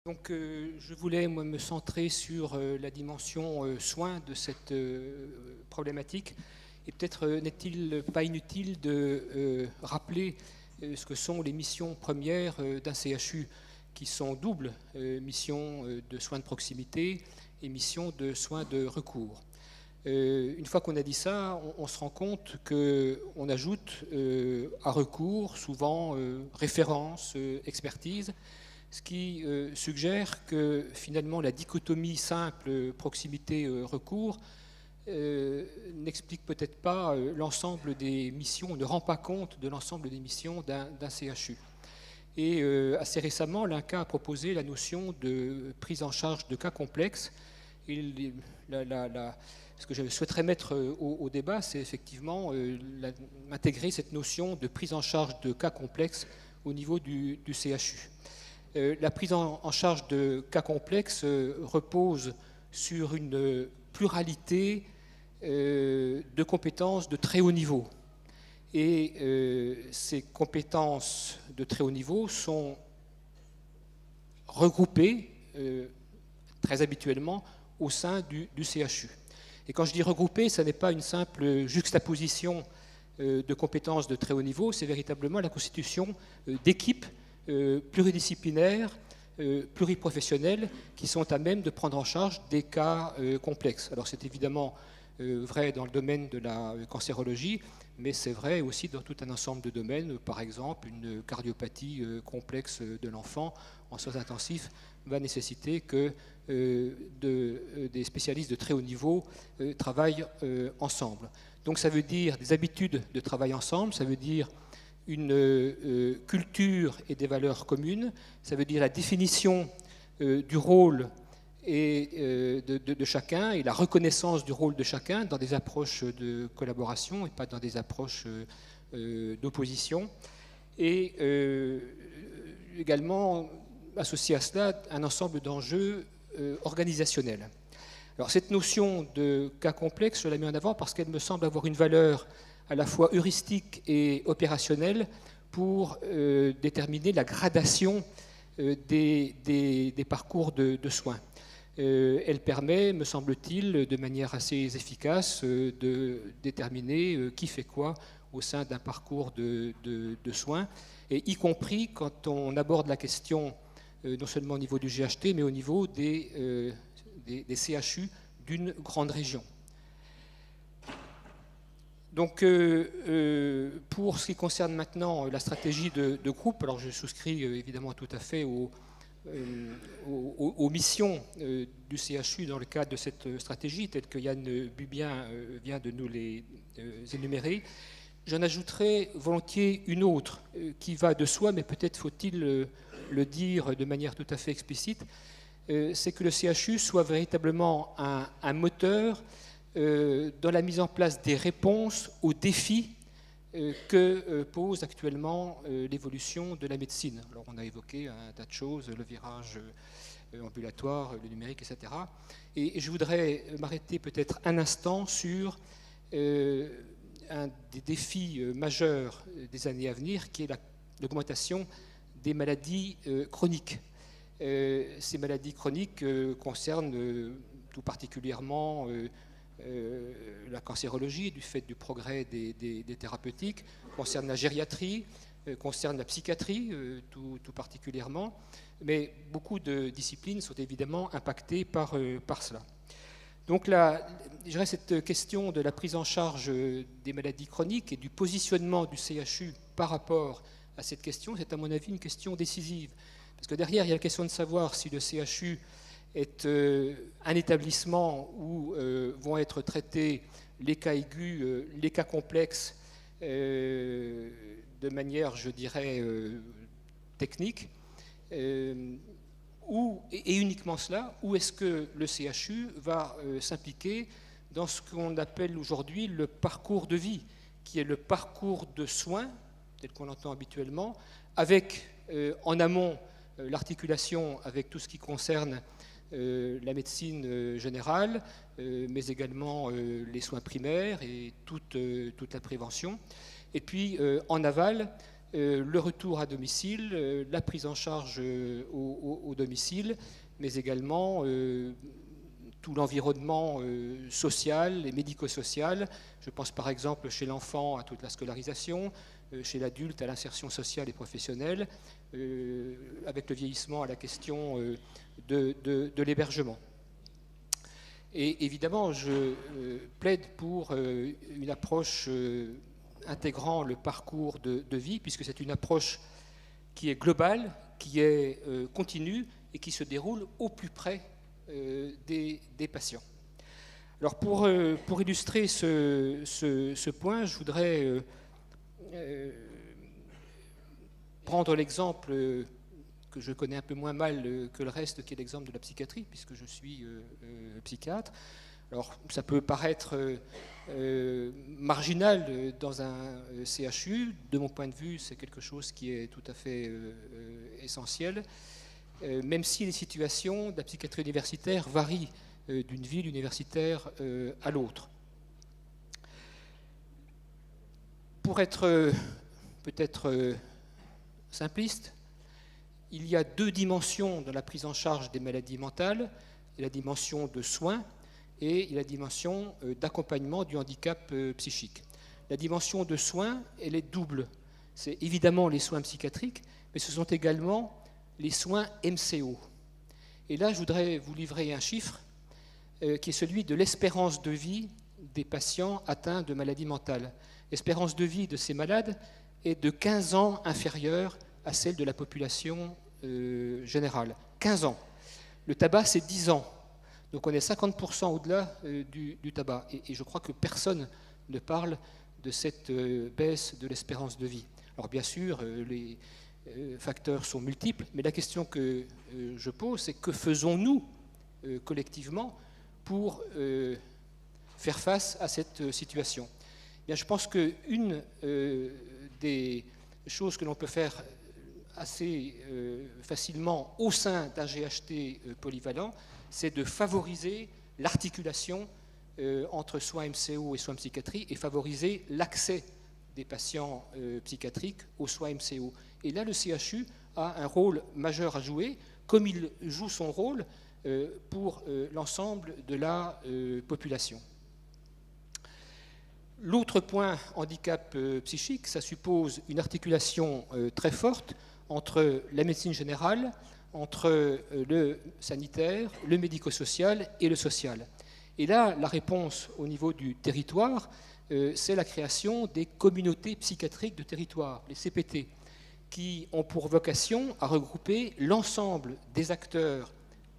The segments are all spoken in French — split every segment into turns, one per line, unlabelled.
Donc, je voulais me centrer sur la dimension soins de cette problématique. Et peut-être n'est-il pas inutile de rappeler ce que sont les missions premières d'un CHU, qui sont doubles, mission de soins de proximité et mission de soins de recours. Une fois qu'on a dit ça, on se rend compte qu'on ajoute à recours souvent référence, expertise, ce qui suggère que finalement la dichotomie simple proximité-recours n'explique peut-être pas l'ensemble des missions, ne rend pas compte de l'ensemble des missions d'un CHU. Et assez récemment, l'INCa a proposé la notion de prise en charge de cas complexes. Et ce que je souhaiterais mettre au débat, c'est effectivement intégrer cette notion de prise en charge de cas complexes au niveau du CHU. La prise en charge de cas complexes repose sur une pluralité de compétences de très haut niveau. Et ces compétences de très haut niveau sont regroupées très habituellement au sein du CHU. Et quand je dis regroupées, ça n'est pas une simple juxtaposition de compétences de très haut niveau, c'est véritablement la constitution d'équipes pluridisciplinaires, pluriprofessionnels qui sont à même de prendre en charge des cas complexes. Alors c'est évidemment vrai dans le domaine de la cancérologie, mais c'est vrai aussi dans tout un ensemble de domaines. Par exemple, une cardiopathie complexe de l'enfant en soins intensifs va nécessiter que des spécialistes de très haut niveau travaillent ensemble. Donc ça veut dire des habitudes de travail ensemble, ça veut dire une culture et des valeurs communes, ça veut dire la définition du rôle de chacun et la reconnaissance du rôle de chacun dans des approches de collaboration et pas dans des approches d'opposition. Et également associé à cela un ensemble d'enjeux organisationnels. Alors cette notion de cas complexe, je la mets en avant parce qu'elle me semble avoir une valeur à la fois heuristique et opérationnelle pour déterminer la gradation des parcours de soins. Elle permet, me semble-t-il, de manière assez efficace, de déterminer qui fait quoi au sein d'un parcours de soins, et y compris quand on aborde la question non seulement au niveau du GHT, mais au niveau des CHU d'une grande région. Donc, pour ce qui concerne maintenant la stratégie de groupe, alors je souscris évidemment tout à fait aux missions du CHU dans le cadre de cette stratégie, telle que Yann Bubien vient de nous les énumérer. J'en ajouterai volontiers une autre qui va de soi, mais peut-être faut-il le dire de manière tout à fait explicite, c'est que le CHU soit véritablement un moteur dans la mise en place des réponses aux défis que pose actuellement l'évolution de la médecine. Alors on a évoqué un tas de choses, le virage ambulatoire, le numérique, etc. Et je voudrais m'arrêter peut-être un instant sur un des défis majeurs des années à venir, qui est l'augmentation des maladies chroniques. Ces maladies chroniques concernent tout particulièrement la cancérologie, du fait du progrès des thérapeutiques, concerne la gériatrie, concerne la psychiatrie tout particulièrement, mais beaucoup de disciplines sont évidemment impactées par cela. Donc là, je dirais cette question de la prise en charge des maladies chroniques et du positionnement du CHU par rapport à cette question, c'est à mon avis une question décisive. Parce que derrière, il y a la question de savoir si le CHU est un établissement où vont être traités les cas aigus, les cas complexes de manière, je dirais, technique, et uniquement cela, ou est-ce que le CHU va s'impliquer dans ce qu'on appelle aujourd'hui le parcours de vie, qui est le parcours de soins, tel qu'on l'entend habituellement, avec en amont l'articulation avec tout ce qui concerne la médecine générale, mais également les soins primaires et toute la prévention. Et puis en aval, le retour à domicile, la prise en charge au domicile, mais également tout l'environnement social et médico-social. Je pense par exemple chez l'enfant à toute la scolarisation, chez l'adulte à l'insertion sociale et professionnelle, avec le vieillissement à la question de l'hébergement. Et évidemment, je plaide pour une approche intégrant le parcours de vie, puisque c'est une approche qui est globale, qui est continue et qui se déroule au plus près des patients. Alors pour illustrer ce point, je voudrais prendre l'exemple que je connais un peu moins mal que le reste, qui est l'exemple de la psychiatrie, puisque je suis psychiatre. Alors, ça peut paraître marginal dans un CHU. De mon point de vue, c'est quelque chose qui est tout à fait essentiel, même si les situations de la psychiatrie universitaire varient d'une ville universitaire à l'autre. Pour être peut-être simpliste, il y a deux dimensions dans la prise en charge des maladies mentales, la dimension de soins et la dimension d'accompagnement du handicap psychique. La dimension de soins, elle est double. C'est évidemment les soins psychiatriques, mais ce sont également les soins MCO. Et là, je voudrais vous livrer un chiffre qui est celui de l'espérance de vie des patients atteints de maladies mentales. L'espérance de vie de ces malades est de 15 ans inférieure à celle de la population générale. 15 ans. Le tabac, c'est 10 ans. Donc on est 50% au-delà du tabac. Et je crois que personne ne parle de cette baisse de l'espérance de vie. Alors bien sûr, les facteurs sont multiples, mais la question que je pose, c'est que faisons-nous collectivement pour faire face à cette situation ? Bien, je pense qu'une des choses que l'on peut faire assez facilement au sein d'un GHT polyvalent, c'est de favoriser l'articulation entre soins MCO et soins psychiatrie et favoriser l'accès des patients psychiatriques aux soins MCO. Et là, le CHU a un rôle majeur à jouer, comme il joue son rôle pour l'ensemble de la population. L'autre point, handicap psychique, ça suppose une articulation très forte entre la médecine générale, entre le sanitaire, le médico-social et le social. Et là, la réponse au niveau du territoire, c'est la création des communautés psychiatriques de territoire, les CPT, qui ont pour vocation à regrouper l'ensemble des acteurs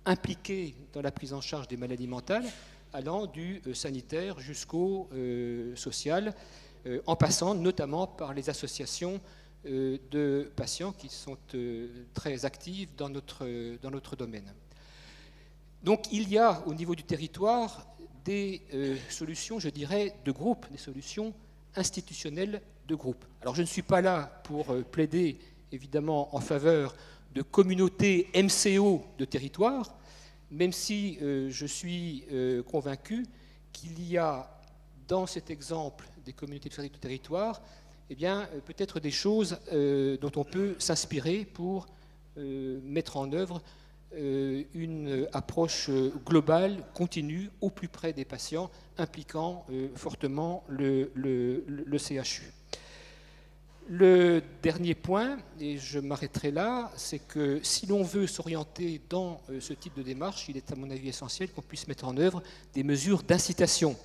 impliqués dans la prise en charge des maladies mentales, allant du sanitaire jusqu'au social, en passant notamment par les associations de patients qui sont très actives dans notre domaine. Donc il y a au niveau du territoire des solutions, je dirais, de groupe, des solutions institutionnelles de groupe. Alors je ne suis pas là pour plaider évidemment en faveur de communautés MCO de territoire, même si je suis convaincu qu'il y a dans cet exemple des communautés de territoire, eh bien, peut-être des choses dont on peut s'inspirer pour mettre en œuvre une approche globale, continue, au plus près des patients, impliquant fortement le CHU. Le dernier point, et je m'arrêterai là, c'est que si l'on veut s'orienter dans ce type de démarche, il est à mon avis essentiel qu'on puisse mettre en œuvre des mesures d'incitation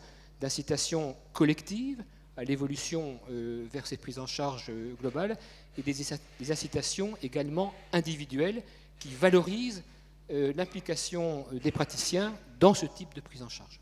collective à l'évolution vers ces prises en charge globales et des incitations également individuelles qui valorisent l'implication des praticiens dans ce type de prise en charge.